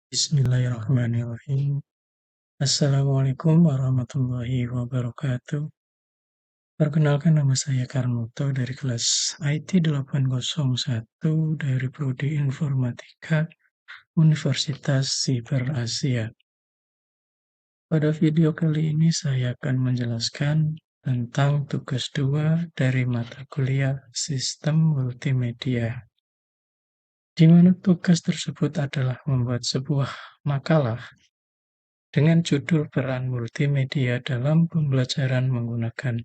Bismillahirrahmanirrahim. Assalamualaikum warahmatullahi wabarakatuh. Perkenalkan nama saya Karnoto dari kelas IT 801 dari Prodi Informatika Universitas Siber Asia. Pada video kali ini saya akan menjelaskan tentang tugas 2 dari mata kuliah Sistem Multimedia, di mana tugas tersebut adalah membuat sebuah makalah dengan judul Peran Multimedia dalam Pembelajaran Menggunakan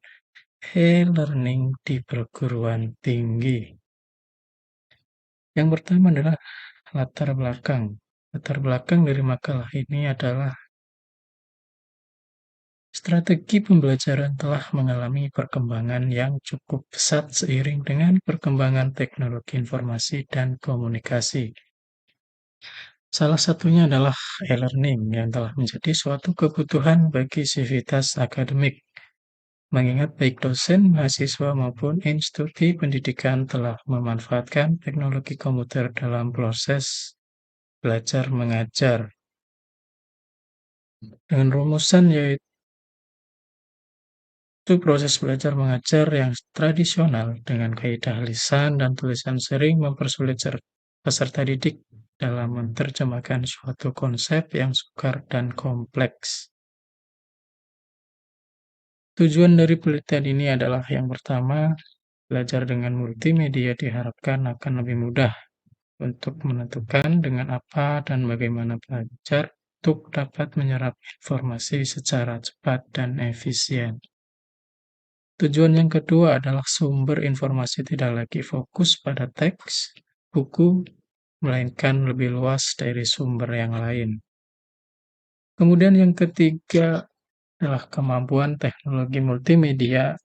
E-Learning di Perguruan Tinggi. Yang pertama adalah latar belakang. Latar belakang dari makalah ini adalah strategi pembelajaran telah mengalami perkembangan yang cukup pesat seiring dengan perkembangan teknologi informasi dan komunikasi. Salah satunya adalah e-learning yang telah menjadi suatu kebutuhan bagi sivitas akademik. Mengingat baik dosen, mahasiswa, maupun institusi pendidikan telah memanfaatkan teknologi komputer dalam proses belajar mengajar. Dengan rumusan yaitu proses belajar mengajar yang tradisional dengan kaidah lisan dan tulisan sering mempersulit peserta didik dalam menerjemahkan suatu konsep yang sukar dan kompleks. Tujuan dari penelitian ini adalah yang pertama, belajar dengan multimedia diharapkan akan lebih mudah untuk menentukan dengan apa dan bagaimana belajar untuk dapat menyerap informasi secara cepat dan efisien. Tujuan yang kedua adalah sumber informasi tidak lagi fokus pada teks, buku, melainkan lebih luas dari sumber yang lain. Kemudian yang ketiga adalah kemampuan teknologi multimedia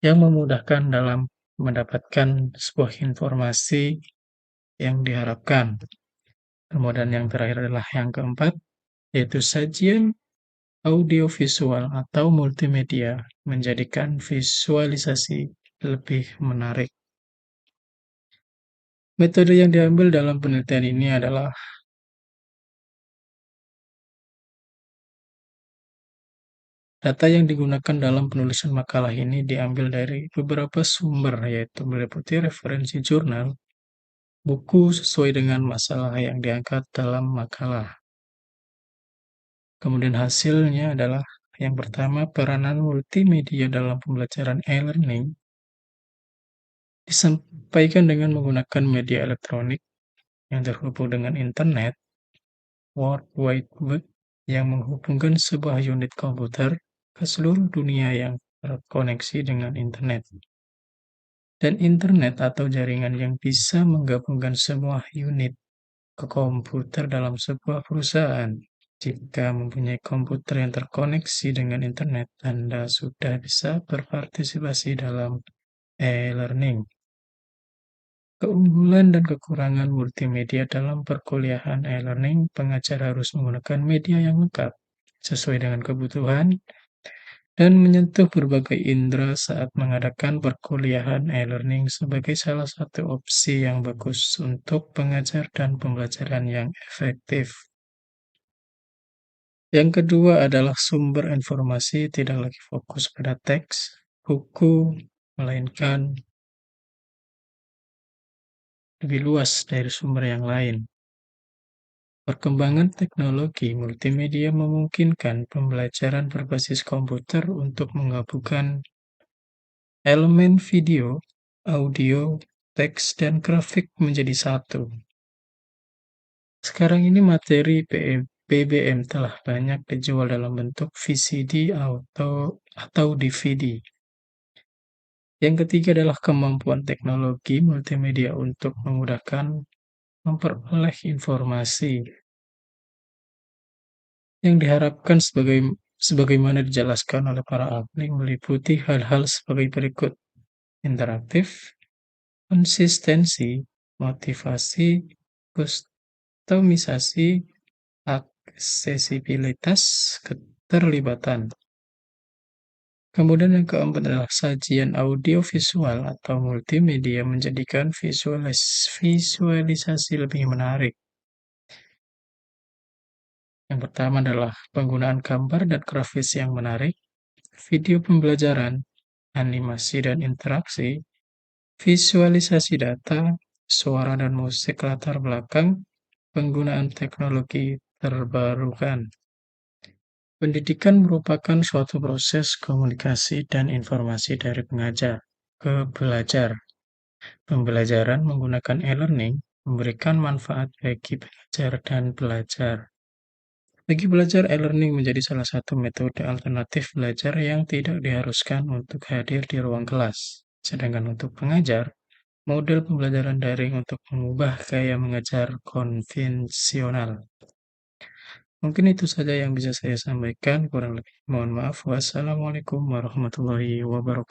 yang memudahkan dalam mendapatkan sebuah informasi yang diharapkan. Kemudian yang terakhir adalah yang keempat, yaitu sajian audiovisual atau multimedia menjadikan visualisasi lebih menarik. Metode yang diambil dalam penelitian ini adalah data yang digunakan dalam penulisan makalah ini diambil dari beberapa sumber, yaitu meliputi referensi jurnal, buku sesuai dengan masalah yang diangkat dalam makalah. Kemudian hasilnya adalah yang pertama, peranan multimedia dalam pembelajaran e-learning disampaikan dengan menggunakan media elektronik yang terhubung dengan internet, World Wide Web, yang menghubungkan sebuah unit komputer ke seluruh dunia yang terkoneksi dengan internet. Dan internet atau jaringan yang bisa menggabungkan semua unit ke komputer dalam sebuah perusahaan. Jika mempunyai komputer yang terkoneksi dengan internet, Anda sudah bisa berpartisipasi dalam e-learning. Keunggulan dan kekurangan multimedia dalam perkuliahan e-learning, pengajar harus menggunakan media yang lengkap, sesuai dengan kebutuhan, dan menyentuh berbagai indera saat mengadakan perkuliahan e-learning sebagai salah satu opsi yang bagus untuk pengajar dan pembelajaran yang efektif. Yang kedua adalah sumber informasi tidak lagi fokus pada teks, buku, melainkan lebih luas dari sumber yang lain. Perkembangan teknologi multimedia memungkinkan pembelajaran berbasis komputer untuk menggabungkan elemen video, audio, teks, dan grafik menjadi satu. Sekarang ini materi BBM telah banyak dijual dalam bentuk VCD atau DVD. Yang ketiga adalah kemampuan teknologi multimedia untuk memudahkan memperoleh informasi. Yang diharapkan sebagaimana dijelaskan oleh para ahli meliputi hal-hal sebagai berikut: interaktif, konsistensi, motivasi, kustomisasi, aksesibilitas, keterlibatan. Kemudian yang keempat adalah sajian audiovisual atau multimedia menjadikan visualisasi lebih menarik. Yang pertama adalah penggunaan gambar dan grafis yang menarik, video pembelajaran, animasi dan interaksi, visualisasi data, suara dan musik latar belakang, penggunaan teknologi terbarukan. Pendidikan merupakan suatu proses komunikasi dan informasi dari pengajar ke belajar. Pembelajaran menggunakan e-learning memberikan manfaat bagi pengajar dan belajar. Bagi belajar, e-learning menjadi salah satu metode alternatif belajar yang tidak diharuskan untuk hadir di ruang kelas. Sedangkan untuk pengajar, model pembelajaran daring untuk mengubah gaya mengajar konvensional. Mungkin itu saja yang bisa saya sampaikan, kurang lebih mohon maaf. Wassalamualaikum warahmatullahi wabarakatuh.